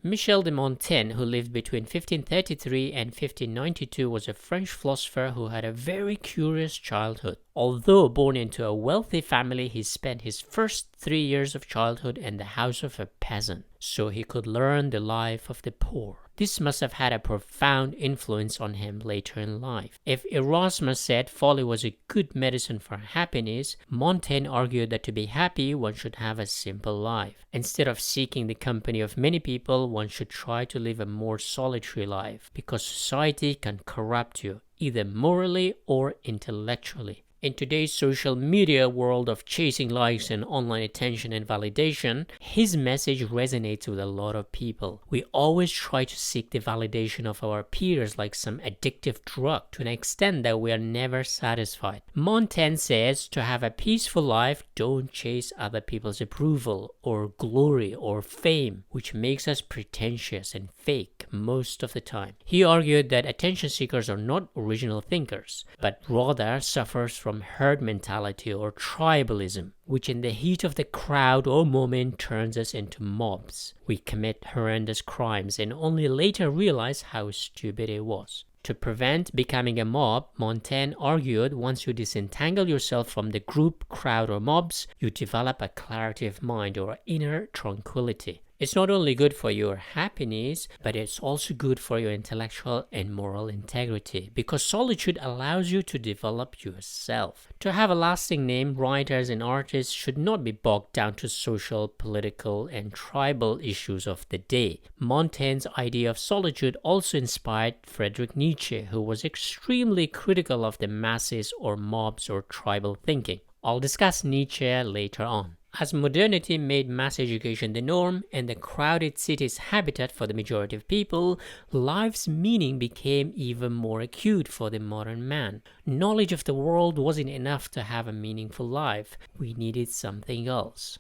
Michel de Montaigne, who lived between 1533 and 1592, was a French philosopher who had a very curious childhood. Although born into a wealthy family, he spent his first 3 years of childhood in the house of a peasant, so he could learn the life of the poor. This must have had a profound influence on him later in life. If Erasmus said folly was a good medicine for happiness, Montaigne argued that to be happy, one should have a simple life. Instead of seeking the company of many people, one should try to live a more solitary life, because society can corrupt you, either morally or intellectually. In today's social media world of chasing likes and online attention and validation, his message resonates with a lot of people. We always try to seek the validation of our peers like some addictive drug, to an extent that we are never satisfied. Montaigne says to have a peaceful life, don't chase other people's approval or glory or fame, which makes us pretentious and fake most of the time. He argued that attention seekers are not original thinkers, but rather suffers from herd mentality or tribalism, which in the heat of the crowd or moment turns us into mobs. We commit horrendous crimes and only later realize how stupid it was. To prevent becoming a mob, Montaigne argued once you disentangle yourself from the group, crowd, or mobs, you develop a clarity of mind or inner tranquility. It's not only good for your happiness, but it's also good for your intellectual and moral integrity, because solitude allows you to develop yourself. To have a lasting name, writers and artists should not be bogged down to social, political, and tribal issues of the day. Montaigne's idea of solitude also inspired Friedrich Nietzsche, who was extremely critical of the masses or mobs or tribal thinking. I'll discuss Nietzsche later on. As modernity made mass education the norm and the crowded cities habitat for the majority of people, life's meaning became even more acute for the modern man. Knowledge of the world wasn't enough to have a meaningful life. We needed something else.